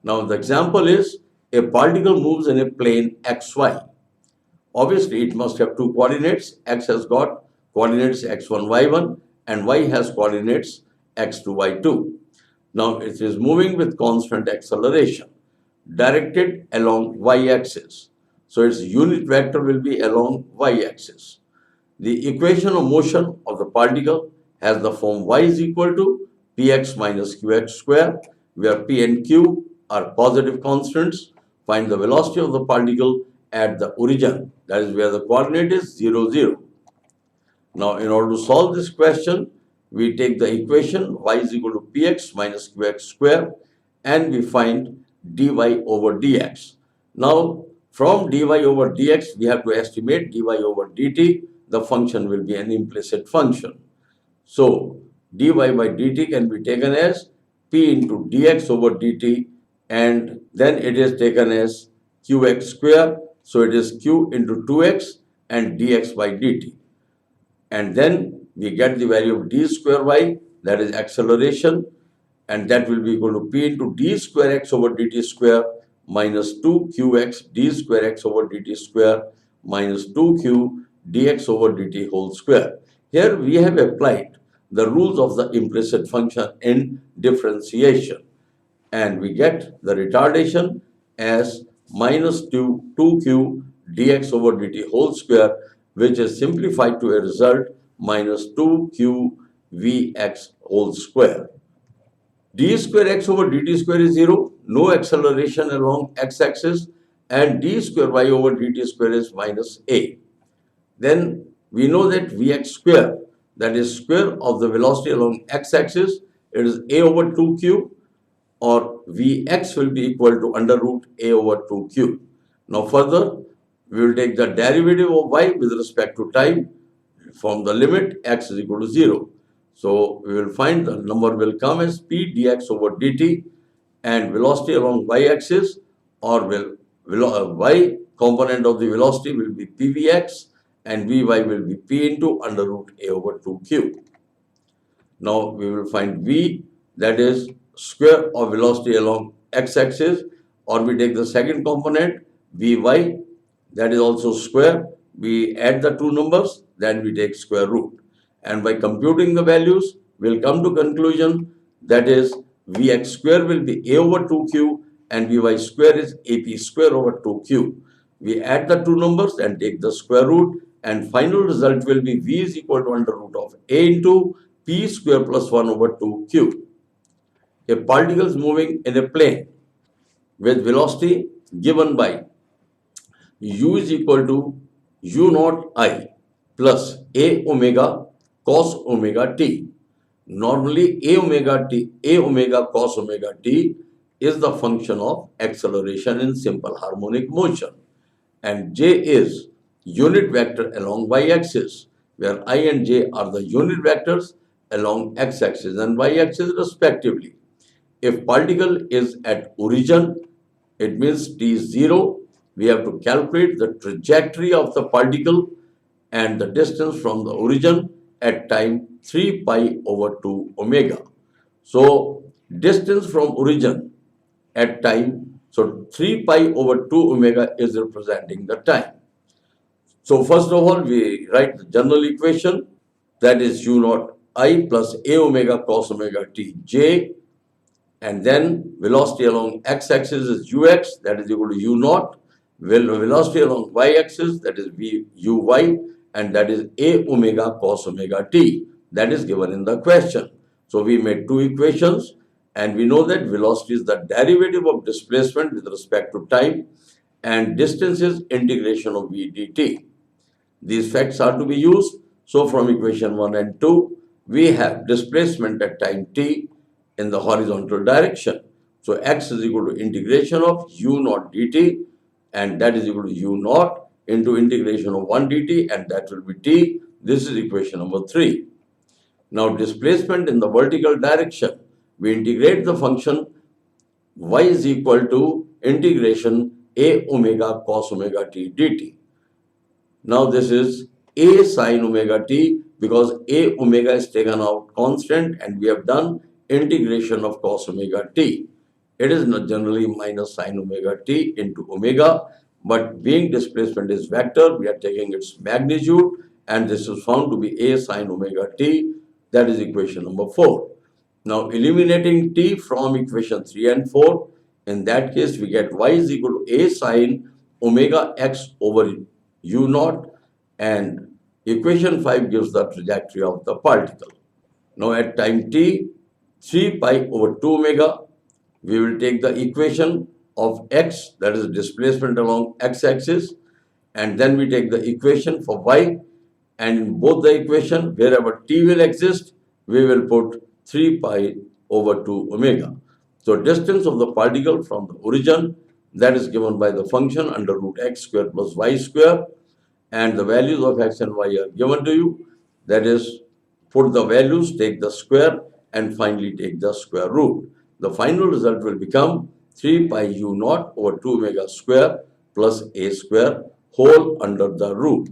Now the example is a particle moves in a plane xy. Obviously, it must have two coordinates. X has got coordinates x1, y1 and y has coordinates x2, y2. Now it is moving with constant acceleration directed along y-axis. So its unit vector will be along y-axis. The equation of motion of the particle has the form y is equal to px minus qx square, where p and q are positive constants. Find the velocity of the particle at the origin, that is where the coordinate is 0, 0. Now, in order to solve this question, we take the equation y is equal to px minus qx square and we find dy over dx. Now, from dy over dx, we have to estimate dy over dt. The function will be an implicit function. So, dy by dt can be taken as p into dx over dt, and then it is taken as qx square. So, it is q into 2x and dx by dt. And then we get the value of d square y, that is acceleration, and that will be equal to p into d square x over dt square minus 2qx d square x over dt square minus 2q dx over dt whole square. Here we have applied the rules of the implicit function in differentiation, and we get the retardation as minus 2q dx over dt whole square, which is simplified to a result minus 2q vx whole square. D square x over dt square is 0, no acceleration along x-axis, and d square y over dt square is minus a. Then we know that vx square, that is square of the velocity along x-axis, it is a over 2q, or vx will be equal to under root a over 2q. Now further, we will take the derivative of y with respect to time from the limit x is equal to 0. So we will find the number will come as p dx over dt, and velocity along y-axis or y component of the velocity will be pvx, and vy will be p into under root a over 2q. Now we will find v, that is square of velocity along x-axis, or we take the second component vy, that is also square. We add the two numbers, then we take square root. And by computing the values, we'll come to conclusion, that is vx square will be a over 2q and vy square is ap square over 2q. We add the two numbers and take the square root, and final result will be v is equal to under root of a into p square plus 1 over 2q. A particle is moving in a plane with velocity given by u is equal to u naught I plus a omega cos omega t. Normally a omega cos omega t is the function of acceleration in simple harmonic motion, and j is unit vector along y-axis, where I and j are the unit vectors along x-axis and y-axis respectively. If particle is at origin, it means t is 0. We have to calculate the trajectory of the particle and the distance from the origin at time 3 pi over 2 omega. So distance from origin at time, so 3 pi over 2 omega is representing the time. So first of all, we write the general equation, that is u naught I plus a omega cos omega t j, and then velocity along x-axis is ux, that is equal to u naught, velocity along y-axis, that is v uy, and that is a omega cos omega t, that is given in the question. So we made two equations, and we know that velocity is the derivative of displacement with respect to time, and distance is integration of v dt. These facts are to be used. So from equation 1 and 2, we have displacement at time t in the horizontal direction. So x is equal to integration of u naught dt, and that is equal to u naught into integration of 1 dt, and that will be t. This is equation number 3. Now displacement in the vertical direction, we integrate the function y is equal to integration a omega cos omega t dt. Now this is a sin omega t, because a omega is taken out constant and we have done integration of cos omega t. It is not generally minus sine omega t into omega, but being displacement is vector, we are taking its magnitude, and this is found to be a sine omega t. That is equation number 4. Now, eliminating t from equation 3 and 4, in that case, we get y is equal to a sine omega x over u naught, and equation 5 gives the trajectory of the particle. Now, at time t, 3 pi over 2 omega, we will take the equation of x, that is displacement along x-axis, and then we take the equation for y, and in both the equation, wherever t will exist, we will put 3 pi over 2 omega. So distance of the particle from the origin, that is given by the function under root x square plus y square, and the values of x and y are given to you. That is, put the values, take the square, and finally take the square root. The final result will become 3 pi u naught over 2 omega square plus a square whole under the root.